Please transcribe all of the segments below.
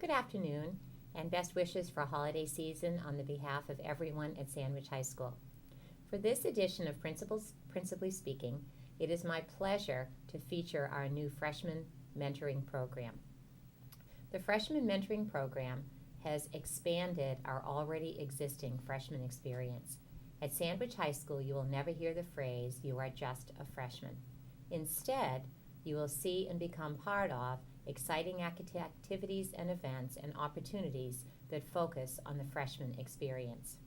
Good afternoon, and best wishes for holiday season on the behalf of everyone at Sandwich High School. For this edition of Principally Speaking, it is my pleasure to feature our new freshman mentoring program. The freshman mentoring program has expanded our already existing freshman experience. At Sandwich High School, you will never hear the phrase, "You are just a freshman." Instead, you will see and become part of exciting activities and events and opportunities that focus on the freshman experience.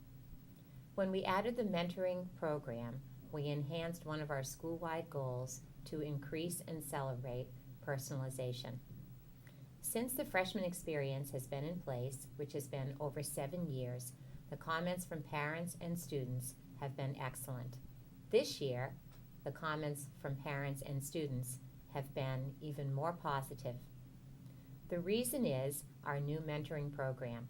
When we added the mentoring program, we enhanced one of our school-wide goals to increase and celebrate personalization. Since the freshman experience has been in place, which has been over 7 years, the comments from parents and students have been excellent. This year, the comments from parents and students have been even more positive. The reason is our new mentoring program.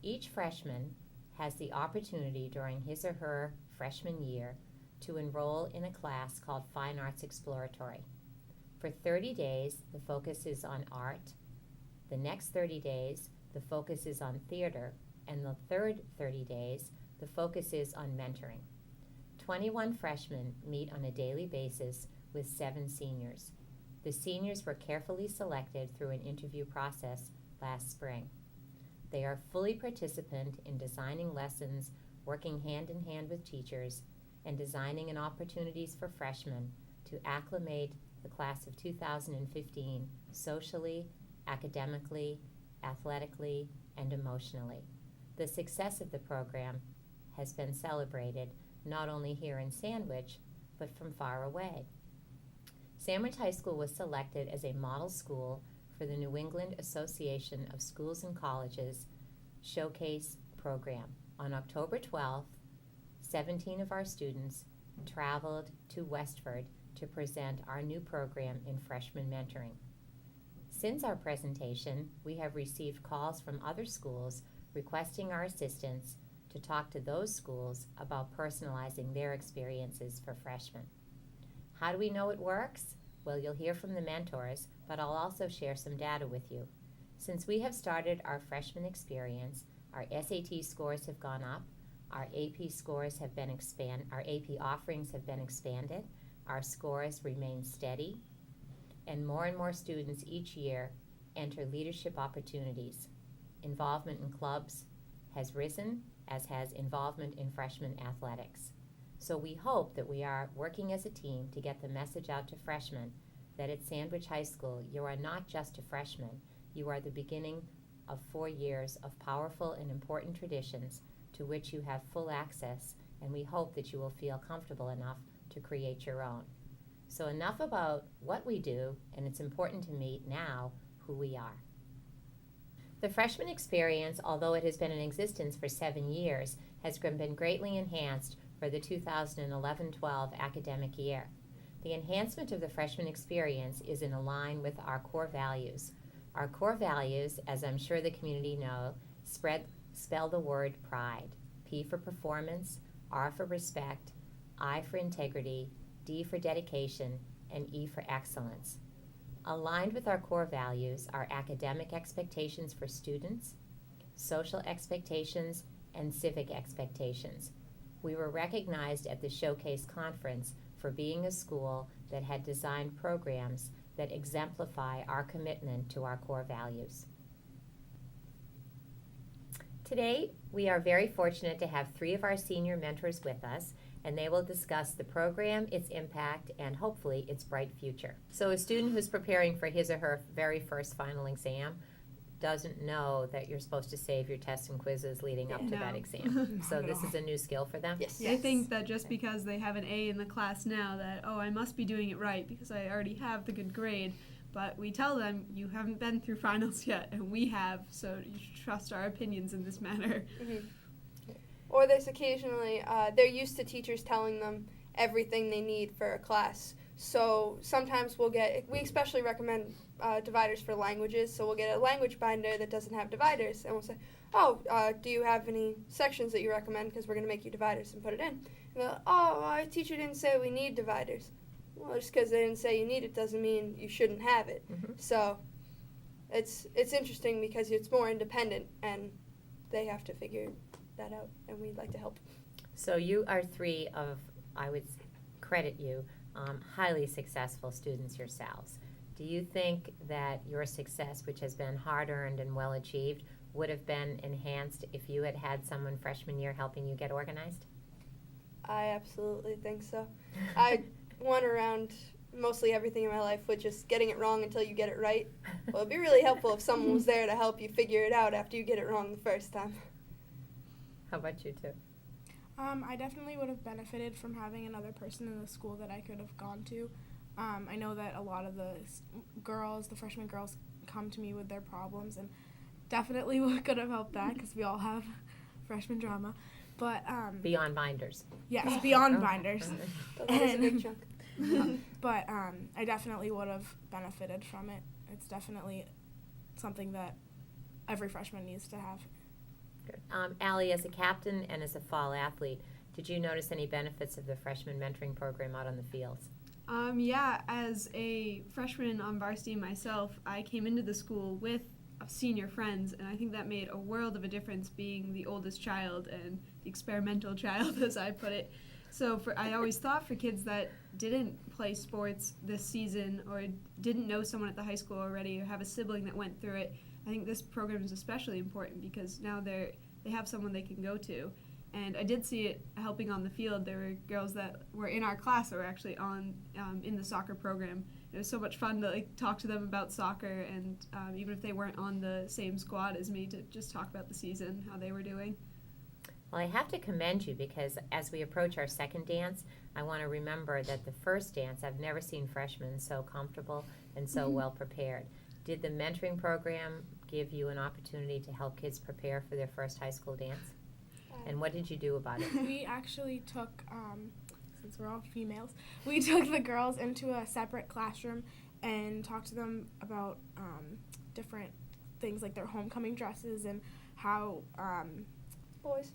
Each freshman has the opportunity during his or her freshman year to enroll in a class called Fine Arts Exploratory. For 30 days, the focus is on art. The next 30 days, the focus is on theater, and the third 30 days, the focus is on mentoring. 21 freshmen meet on a daily basis with 7 seniors. The seniors were carefully selected through an interview process last spring. They are fully participant in designing lessons, working hand in hand with teachers, and designing opportunities for freshmen to acclimate the class of 2015 socially, academically, athletically, and emotionally. The success of the program has been celebrated not only here in Sandwich, but from far away. Sandwich High School was selected as a model school for the New England Association of Schools and Colleges Showcase Program. On October 12th, 17 of our students traveled to Westford to present our new program in freshman mentoring. Since our presentation, we have received calls from other schools requesting our assistance to talk to those schools about personalizing their experiences for freshmen. How do we know it works? Well, you'll hear from the mentors, but I'll also share some data with you. Since we have started our freshman experience, our SAT scores have gone up, our AP scores have been our AP offerings have been expanded, our scores remain steady, and more students each year enter leadership opportunities. Involvement in clubs has risen, as has involvement in freshman athletics. So we hope that we are working as a team to get the message out to freshmen that at Sandwich High School, you are not just a freshman, you are the beginning of 4 years of powerful and important traditions to which you have full access, and we hope that you will feel comfortable enough to create your own. So enough about what we do, and it's important to meet now who we are. The freshman experience, although it has been in existence for 7 years, has been greatly enhanced for the 2011-12 academic year. The enhancement of the freshman experience is in line with our core values. Our core values, as I'm sure the community know, spell the word pride. P for performance, R for respect, I for integrity, D for dedication, and E for excellence. Aligned with our core values are academic expectations for students, social expectations, and civic expectations. We were recognized at the Showcase Conference for being a school that had designed programs that exemplify our commitment to our core values. Today, we are very fortunate to have 3 of our senior mentors with us, and they will discuss the program, its impact, and hopefully its bright future. So a student who's preparing for his or her very first final exam doesn't know that you're supposed to save your tests and quizzes leading up to that exam. So this is a new skill for them? Yes. They think that just because they have an A in the class now that, oh, I must be doing it right because I already have the good grade. But we tell them, you haven't been through finals yet, and we have, so you should trust our opinions in this matter. Mm-hmm. Or there's occasionally, they're used to teachers telling them everything they need for a class. So sometimes we especially recommend dividers for languages, so we'll get a language binder that doesn't have dividers, and we'll say, do you have any sections that you recommend, because we're going to make you dividers and put it in. And they'll, our teacher didn't say we need dividers. Well, just because they didn't say you need it doesn't mean you shouldn't have it. Mm-hmm. So it's interesting because it's more independent and they have to figure that out, and we'd like to help. So you are three of, I would credit you, highly successful students yourselves. Do you think that your success, which has been hard-earned and well achieved, would have been enhanced if you had had someone freshman year helping you get organized? I absolutely think so. I went around mostly everything in my life with just getting it wrong until you get it right. Well, it'd be really helpful if someone was there to help you figure it out after you get it wrong the first time. How about you two? I definitely would have benefited from having another person in the school that I could have gone to. I know that a lot of the girls, the freshman girls, come to me with their problems, and definitely could have helped that because we all have freshman drama. But Beyond binders. yes, beyond binders. That is a big chunk. But I definitely would have benefited from it. It's definitely something that every freshman needs to have. Good. Allie, as a captain and as a fall athlete, did you notice any benefits of the freshman mentoring program out on the fields? Yeah, as a freshman on varsity myself, I came into the school with senior friends, and I think that made a world of a difference being the oldest child and the experimental child, as I put it. So I always thought for kids that didn't play sports this season or didn't know someone at the high school already or have a sibling that went through it, I think this program is especially important because now they have someone they can go to. And I did see it helping on the field. There were girls that were in our class that were actually on in the soccer program. It was so much fun to talk to them about soccer, and even if they weren't on the same squad as me, to just talk about the season, how they were doing. Well, I have to commend you because as we approach our second dance, I want to remember that the first dance, I've never seen freshmen so comfortable and so well prepared. Did the mentoring program give you an opportunity to help kids prepare for their first high school dance? And what did you do about it? We actually took, since we're all females, we took the girls into a separate classroom and talked to them about different things like their homecoming dresses and how boys.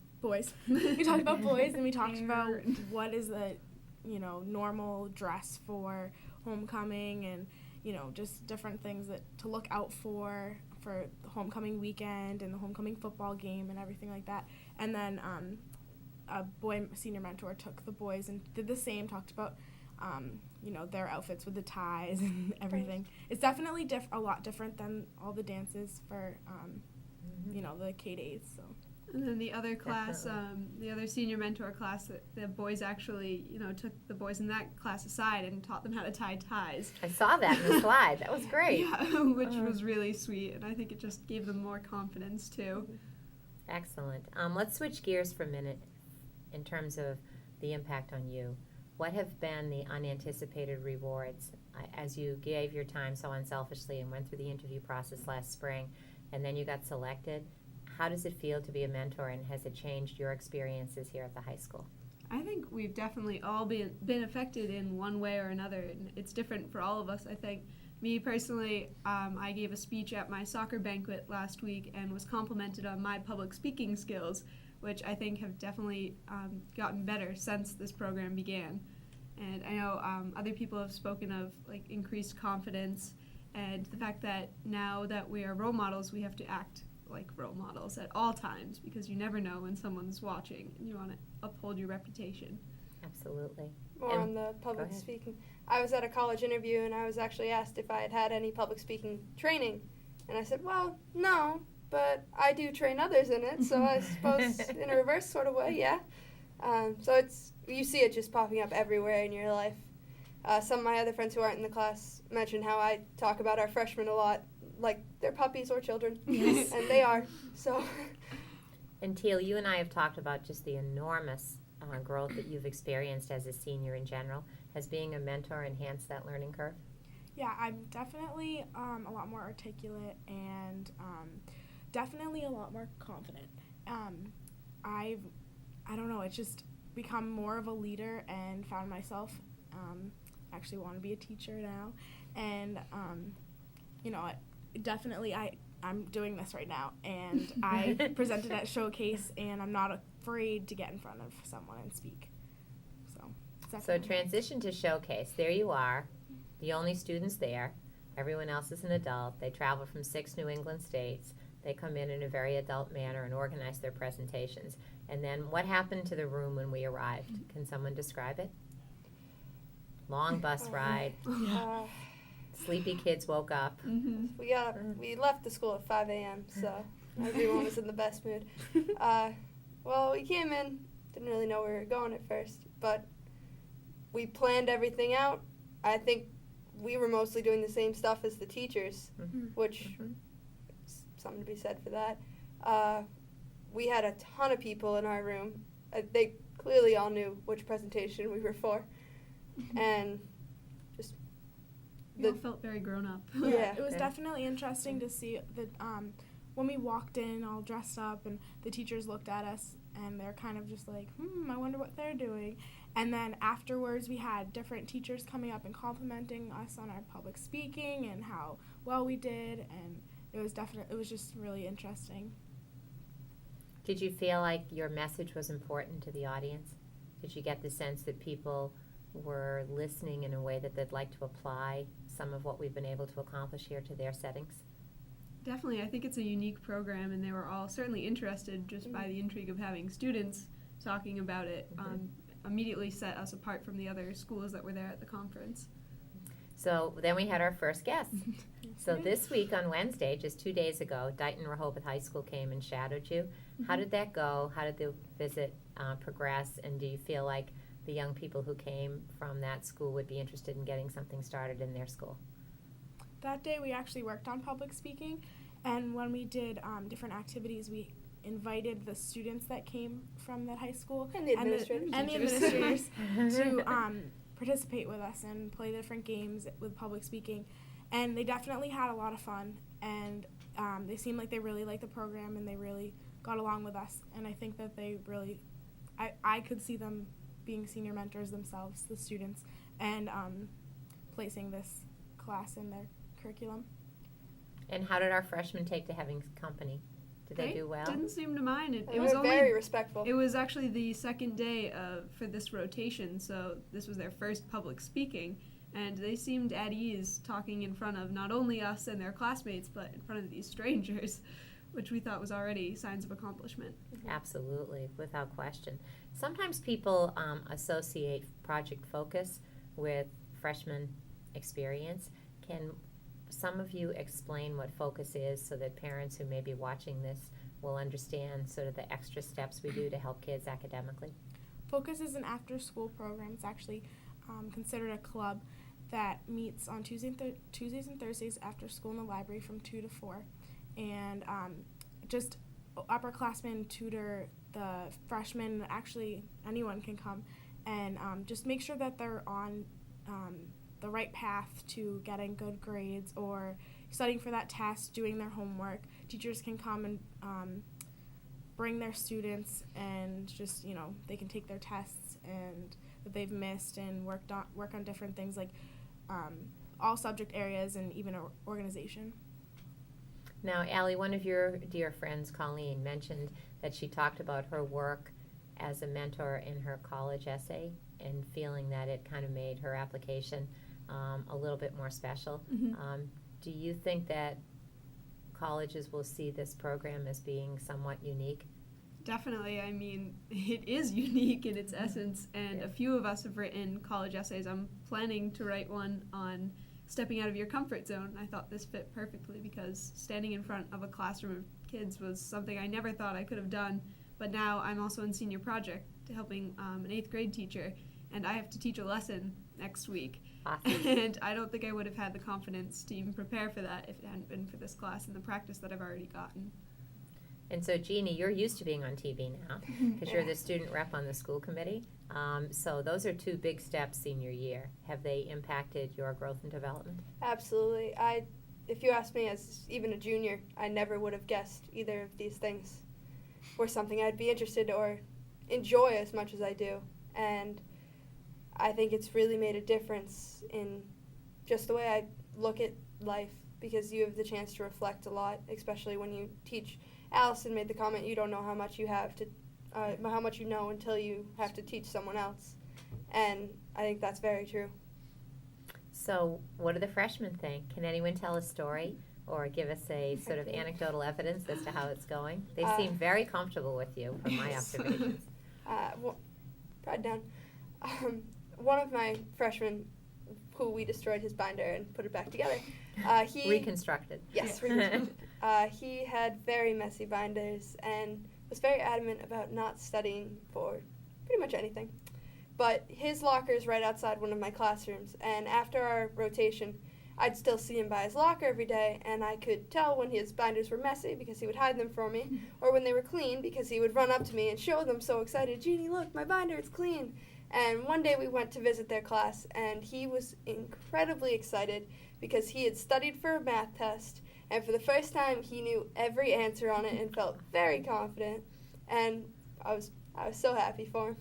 We talked about boys, and we talked about what is the normal dress for homecoming, and just different things that to look out for the homecoming weekend and the homecoming football game and everything like that. And then a boy senior mentor took the boys and did the same, talked about their outfits with the ties and everything. It's definitely a lot different than all the dances for the K-8s. So. And then the other class, the other senior mentor class, the boys actually, took the boys in that class aside and taught them how to tie ties. I saw that in the slide. That was great. Yeah, which was really sweet, and I think it just gave them more confidence too. Excellent. Let's switch gears for a minute in terms of the impact on you. What have been the unanticipated rewards as you gave your time so unselfishly and went through the interview process last spring, and then you got selected? How does it feel to be a mentor, and has it changed your experiences here at the high school? I think we've definitely all been affected in one way or another, and it's different for all of us, I think. Me personally, I gave a speech at my soccer banquet last week and was complimented on my public speaking skills, which I think have definitely gotten better since this program began. And I know other people have spoken of increased confidence and the fact that now that we are role models, we have to act like role models at all times because you never know when someone's watching and you want to uphold your reputation. Absolutely. More on the public speaking. I was at a college interview and I was actually asked if I had had any public speaking training. And I said, well, no, but I do train others in it, so I suppose in a reverse sort of way, yeah. So you see it just popping up everywhere in your life. Some of my other friends who aren't in the class mentioned how I talk about our freshmen a lot, like they're puppies or children, Yes. and they are, so. And Teal, you and I have talked about just the enormous growth that you've experienced as a senior in general. Has being a mentor enhanced that learning curve? Yeah, I'm definitely a lot more articulate and definitely a lot more confident. I don't know, it's just become more of a leader and found myself actually want to be a teacher now. And, definitely I'm doing this right now. And I presented at Showcase, and I'm not afraid to get in front of someone and speak. So So transition to Showcase. There you are, the only students there. Everyone else is an adult. They travel from 6 New England states. They come in a very adult manner and organize their presentations. And then what happened to the room when we arrived? Can someone describe it? Long bus ride. Sleepy kids woke up. Mm-hmm. We left the school at 5 a.m., so everyone was in the best mood. Well, we came in, didn't really know where we were going at first, but we planned everything out. I think we were mostly doing the same stuff as the teachers, which something to be said for that. We had a ton of people in our room. They clearly all knew which presentation we were for, and just We all felt very grown up. Yeah. It was definitely interesting to see that when we walked in all dressed up and the teachers looked at us and they're kind of just like, I wonder what they're doing. And then afterwards we had different teachers coming up and complimenting us on our public speaking and how well we did, and it was just really interesting. Did you feel like your message was important to the audience? Did you get the sense that people were listening in a way that they'd like to apply some of what we've been able to accomplish here to their settings? Definitely, I think it's a unique program, and they were all certainly interested just by the intrigue of having students talking about it. Immediately set us apart from the other schools that were there at the conference. So then we had our first guest. So this week on Wednesday, just 2 days ago, Dighton Rehoboth High School came and shadowed you. How did that go? How did the visit progress? And do you feel like the young people who came from that school would be interested in getting something started in their school? That day we actually worked on public speaking, and when we did different activities, we invited the students that came from that high school And the administrators. and the administrators to participate with us and play different games with public speaking. And they definitely had a lot of fun, and they seemed like they really liked the program and they really got along with us. And I think that they really, I could see them being senior mentors themselves, the students, and placing this class in their curriculum. And how did our freshmen take to having company? Did they do well? Didn't seem to mind. It They was were only very respectful. It was actually the second day for this rotation, so this was their first public speaking, and they seemed at ease talking in front of not only us and their classmates, but in front of these strangers, which we thought was already signs of accomplishment. Absolutely, without question. Sometimes people associate Project Focus with freshman experience. Can some of you explain what Focus is so that parents who may be watching this will understand sort of the extra steps we do to help kids academically? Focus is an after-school program. It's actually considered a club that meets on Tuesdays and Thursdays after school in the library from 2 to 4. And just upperclassmen tutor the freshmen. Actually, anyone can come and just make sure that they're on the right path to getting good grades or studying for that test, doing their homework. Teachers can come and bring their students and just, they can take their tests and that they've missed and work on different things like all subject areas and even organization. Now, Allie, one of your dear friends, Colleen, mentioned that she talked about her work as a mentor in her college essay and feeling that it kind of made her application a little bit more special. Do you think that colleges will see this program as being somewhat unique? Definitely. I mean, it is unique in its essence, and a few of us have written college essays. I'm planning to write one on stepping out of your comfort zone. I thought this fit perfectly because standing in front of a classroom of kids was something I never thought I could have done, but now I'm also in senior project helping an 8th grade teacher, and I have to teach a lesson next week. Awesome. And I don't think I would have had the confidence to even prepare for that if it hadn't been for this class and the practice that I've already gotten. And so, Jeannie, you're used to being on TV now because you're the student rep on the school committee. So those are 2 big steps senior year. Have they impacted your growth and development? Absolutely. If you asked me as even a junior, I never would have guessed either of these things were something I'd be interested or enjoy as much as I do. And I think it's really made a difference in just the way I look at life because you have the chance to reflect a lot, especially when you teach. Allison made the comment, you don't know how much you have to, how much you know until you have to teach someone else. And I think that's very true. So what do the freshmen think? Can anyone tell a story or give us a sort of anecdotal evidence as to how it's going? They seem very comfortable with you from my observations. Well, pride down. One of my freshmen, who we destroyed his binder and put it back together, he Reconstructed. Yes, he had very messy binders and was very adamant about not studying for pretty much anything. But his locker is right outside one of my classrooms, and after our rotation, I'd still see him by his locker every day, and I could tell when his binders were messy because he would hide them from me, or when they were clean because he would run up to me and show them so excited, "Jeannie, look, my binder is clean." And one day we went to visit their class, and he was incredibly excited because he had studied for a math test, and for the first time he knew every answer on it and felt very confident, and I was so happy for him.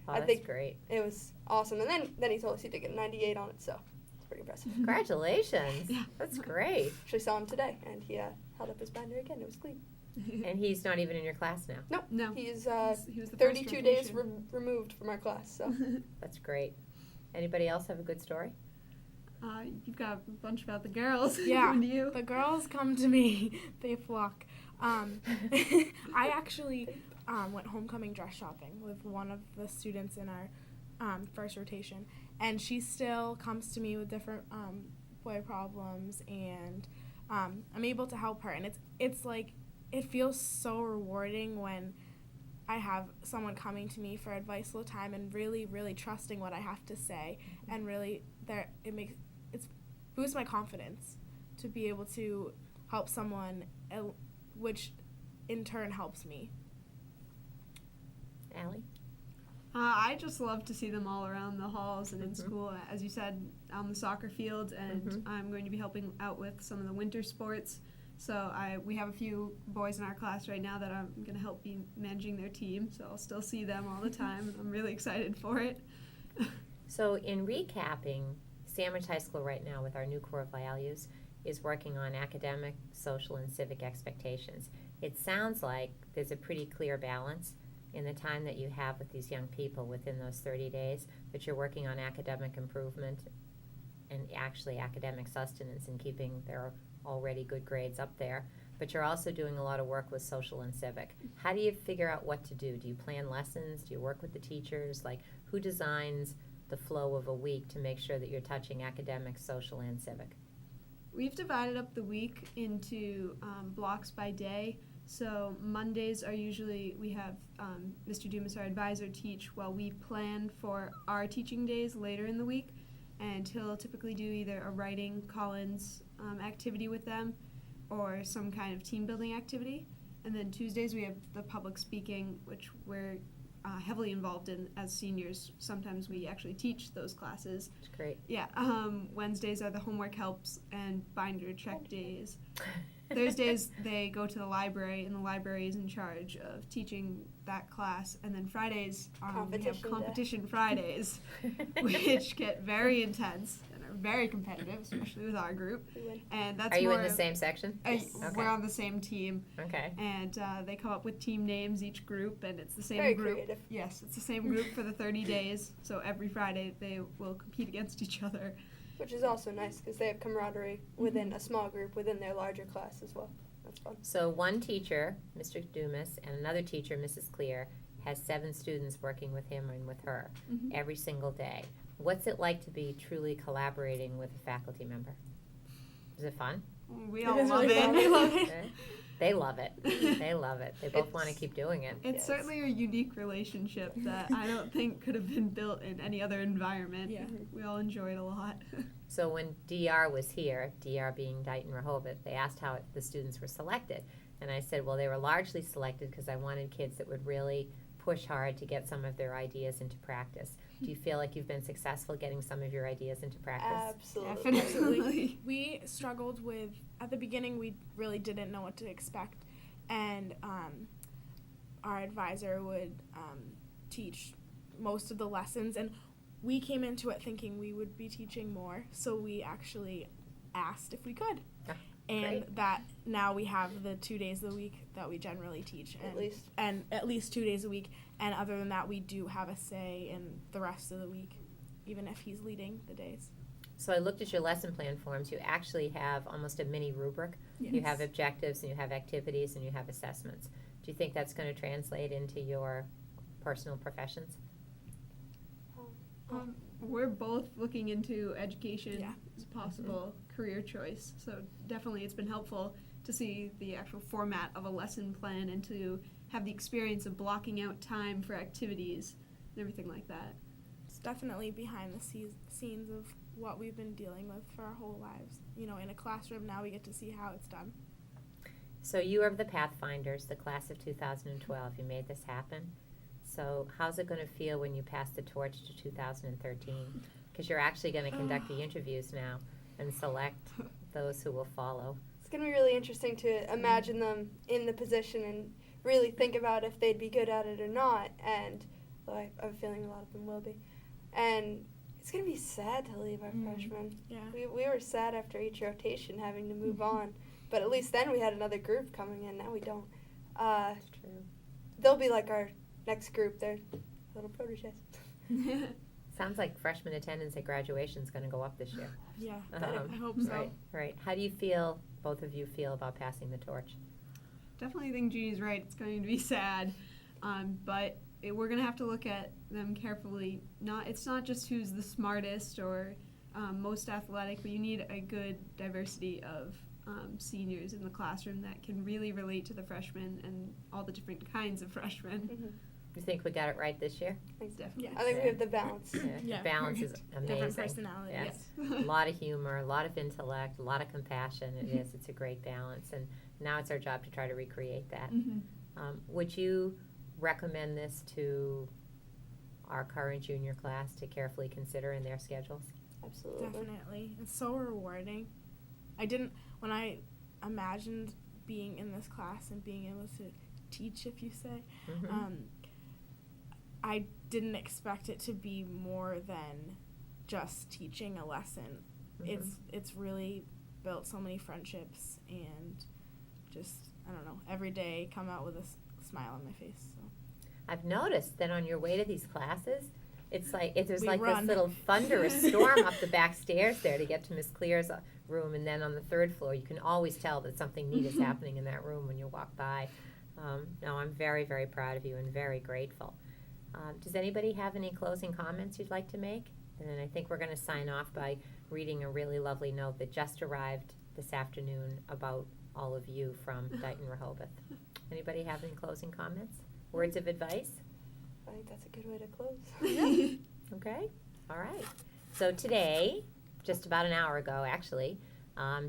Oh, I that's think great. it was awesome. And then he told us he did get a 98 on it, so it's pretty impressive. Congratulations. Yeah. That's great. Actually saw him today, and he held up his binder again. It was clean. And he's not even in your class now. No. He's He was the 32 days first removed from our class, so. That's great. Anybody else have a good story? You've got a bunch about the girls. Yeah, And you. the girls come to me. They flock. I actually went homecoming dress shopping with one of the students in our first rotation, and she still comes to me with different boy problems, and I'm able to help her, and it's like it feels so rewarding when I have someone coming to me for advice all the time and really, really trusting what I have to say, and really it boosts my confidence to be able to help someone, which in turn helps me. Allie? I just love to see them all around the halls and in Mhm. school. As you said, on the soccer field, and Mhm. I'm going to be helping out with some of the winter sports. So we have a few boys in our class right now that I'm going to help be managing their team. So I'll still see them all the time, and I'm really excited for it. So in recapping, Sandwich High School right now with our new core values is working on academic, social, and civic expectations. It sounds like there's a pretty clear balance in the time that you have with these young people within those 30 days, that you're working on academic improvement and actually academic sustenance and keeping their already good grades up there. But you're also doing a lot of work with social and civic. How do you figure out what to do? Do you plan lessons? Do you work with the teachers? Like, who designs the flow of a week to make sure that you're touching academic, social, and civic? We've divided up the week into blocks by day. So Mondays are usually, we have Mr. Dumas, our advisor, teach while we plan for our teaching days later in the week. And he'll typically do either a writing Collins activity with them or some kind of team building activity. And then Tuesdays we have the public speaking, which we're heavily involved in as seniors. Sometimes we actually teach those classes. That's great. Yeah. Wednesdays are the homework helps and binder check days. Thursdays they go to the library, and the library is in charge of teaching that class. And then Fridays we have Competition day. competition Fridays, which get very intense and are very competitive, especially with our group. We win. And that's Are you more in the of- same section? Yes. Okay. We're on the same team, Okay. and they come up with team names each group, and it's the same Very group. creative. Yes, it's the same group for the 30 days. So every Friday they will compete against each other. Which is also nice because they have camaraderie within a small group within their larger class as well. That's fun. So one teacher, Mr. Dumas, and another teacher, Mrs. Clear, has 7 students working with him and with her Mhm. every single day. What's it like to be truly collaborating with a faculty member? Is it fun? We It all is love really it. fun. I love it. Okay. They love it. They love it. They both want to It's- keep doing it. It's Yes. certainly a unique relationship that I don't think could have been built in any other environment. Yeah. We all enjoy it a lot. So when DR was here, DR being Dighton Rehoboth, they asked how the students were selected. And I said, well, they were largely selected because I wanted kids that would really push hard to get some of their ideas into practice. Do you feel like you've been successful getting some of your ideas into practice? Absolutely. Definitely. We struggled with, at the beginning, we really didn't know what to expect, and our advisor would teach most of the lessons, and we came into it thinking we would be teaching more, so we actually asked if we could. Ah, And great. that now we have the 2 days a week that we generally teach, At least. and at least 2 days a week, and other than that we do have a say in the rest of the week, even if he's leading the days. So I looked at your lesson plan forms. You actually have almost a mini rubric. You have objectives and you have activities and you have assessments. Do you think that's going to translate into your personal professions? We're both looking into education Yeah. as a possible career choice. So definitely it's been helpful to see the actual format of a lesson plan and to have the experience of blocking out time for activities and everything like that. It's definitely behind the scenes of what we've been dealing with for our whole lives. You know, in a classroom now we get to see how it's done. So you are the Pathfinders, the class of 2012. You made this happen. So how's it going to feel when you pass the torch to 2013? Because you're actually going to conduct the interviews now and select those who will follow. It's going to be really interesting to imagine them in the position and really think about if they'd be good at it or not. And well, I have a feeling a lot of them will be. And it's going to be sad to leave our freshmen. Yeah. We were sad after each rotation having to move on. But at least then we had another group coming in. Now we don't. That's true. They'll be like our next group. They're little proteges. Sounds like freshman attendance at graduation is going to go up this year. Yeah, Um, I hope so. Right. How do you feel, both of you feel about passing the torch? Definitely think Jeannie's right. It's going to be sad, but we're going to have to look at them carefully. It's not just who's the smartest or most athletic, but you need a good diversity of seniors in the classroom that can really relate to the freshmen and all the different kinds of freshmen. Mm-hmm. You think we got it right this year? Definitely. Yeah. I think we have the balance. Yeah. Balance is amazing. Different personalities. Yes. A lot of humor, a lot of intellect, a lot of compassion. It is. It's a great balance. And now it's our job to try to recreate that. Mhm. Would you recommend this to our current junior class to carefully consider in their schedules? Absolutely. Definitely. It's so rewarding. When I imagined being in this class and being able to teach, if you say, Mhm. I didn't expect it to be more than just teaching a lesson. Mhm. It's really built so many friendships and just, I don't know, every day come out with a smile on my face. So. I've noticed that on your way to these classes, it's like there's We like run. this little thunderous storm up the back stairs there to get to Miss Clear's room, and then on the third floor, you can always tell that something neat is happening in that room when you walk by. No, I'm very, very proud of you and very grateful. Does anybody have any closing comments you'd like to make? And then I think we're going to sign off by reading a really lovely note that just arrived this afternoon about all of you from Dighton Rehoboth. Anybody have any closing comments? Words of advice? I think that's a good way to close. Okay, all right. So today, just about an hour ago actually,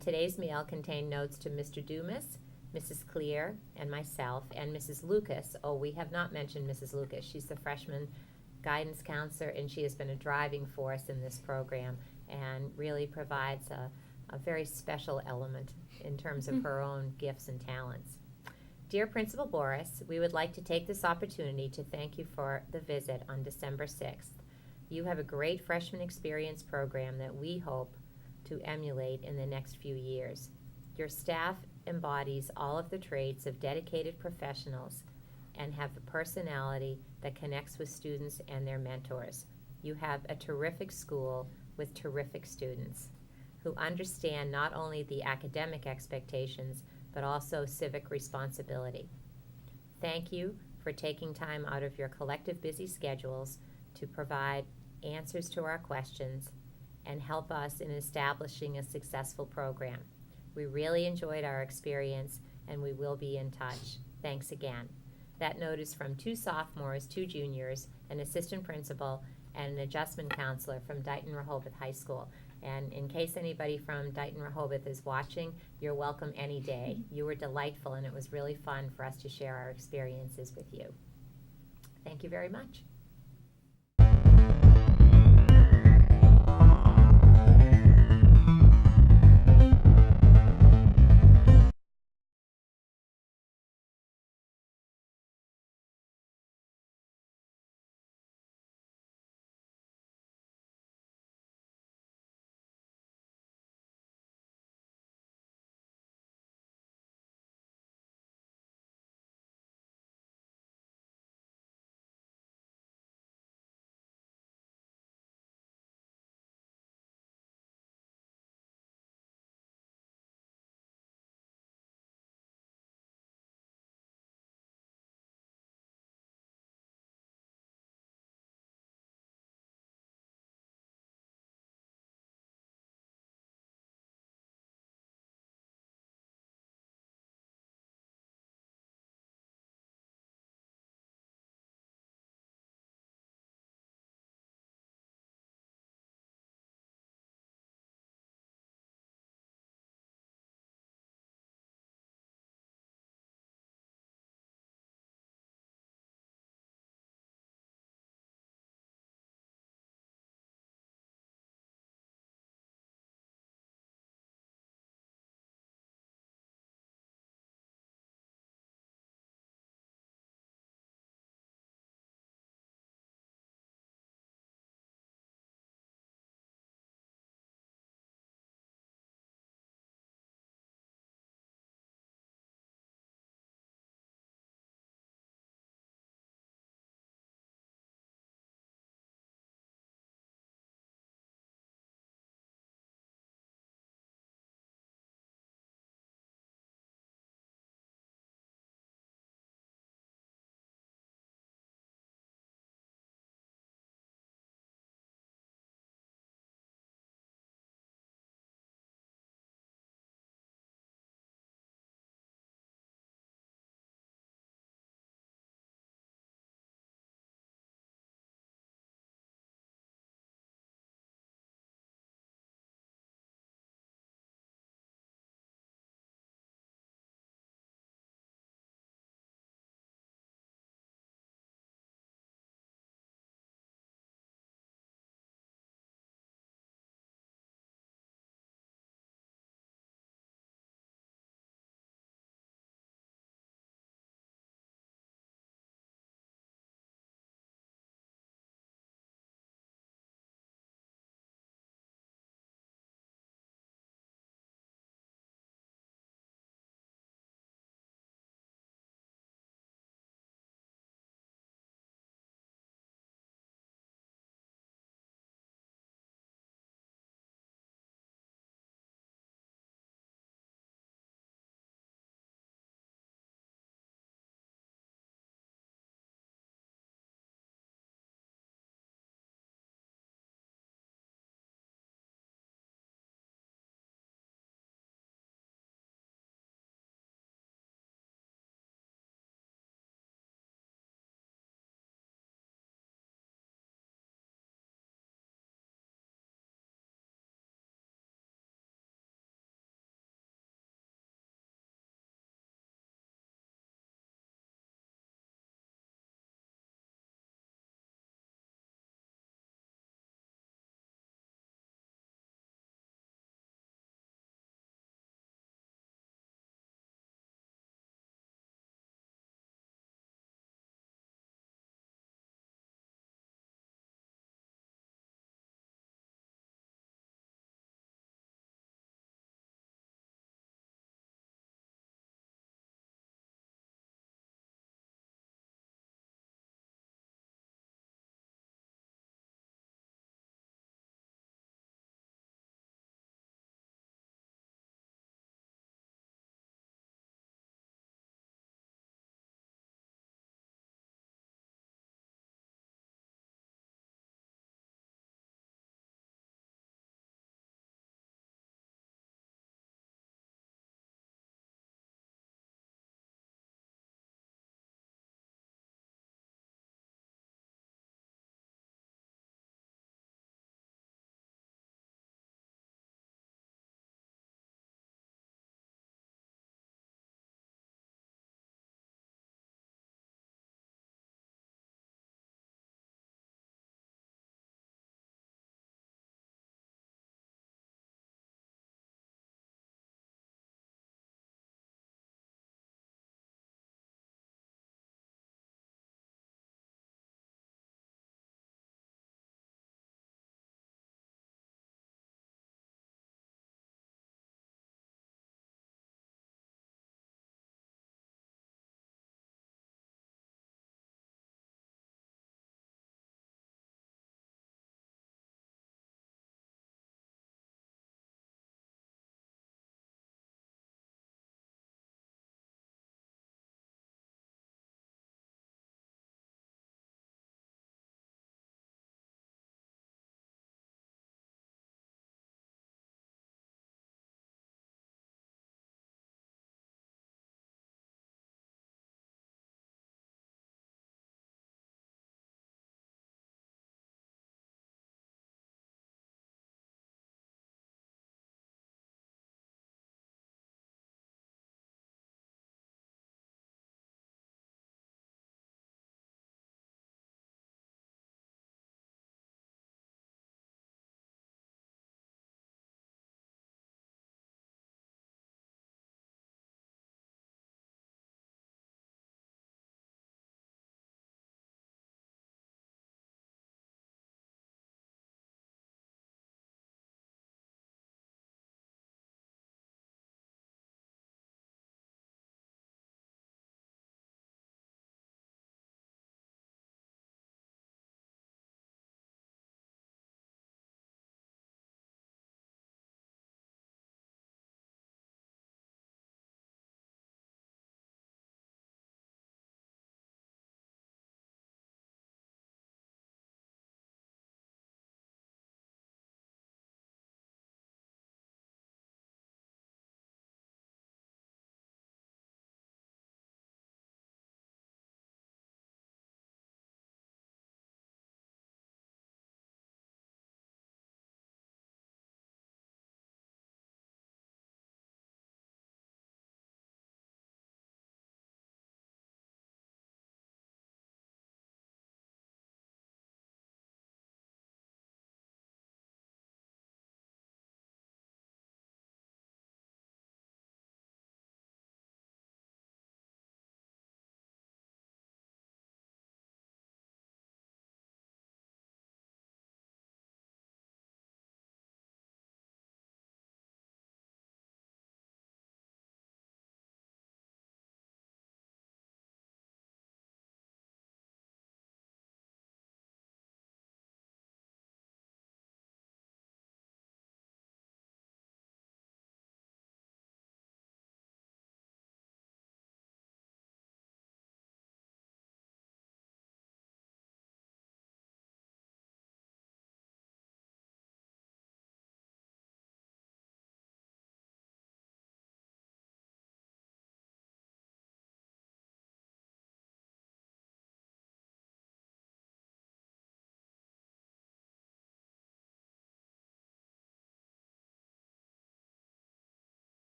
today's mail contained notes to Mr. Dumas, Mrs. Clear, and myself, and Mrs. Lucas. Oh, we have not mentioned Mrs. Lucas. She's the freshman guidance counselor, and she has been a driving force in this program and really provides a very special element in terms of her own gifts and talents. Dear Principal Boris, we would like to take this opportunity to thank you for the visit on December 6th. You have a great freshman experience program that we hope to emulate in the next few years. Your staff embodies all of the traits of dedicated professionals and have the personality that connects with students and their mentors. You have a terrific school with terrific students who understand not only the academic expectations but also civic responsibility. Thank you for taking time out of your collective busy schedules to provide answers to our questions and help us in establishing a successful program. We really enjoyed our experience and we will be in touch. Thanks again. That note is from 2 sophomores, 2 juniors, an assistant principal, and an adjustment counselor from Dighton Rehoboth High School. And in case anybody from Dighton Rehoboth is watching, you're welcome any day. You were delightful and it was really fun for us to share our experiences with you. Thank you very much.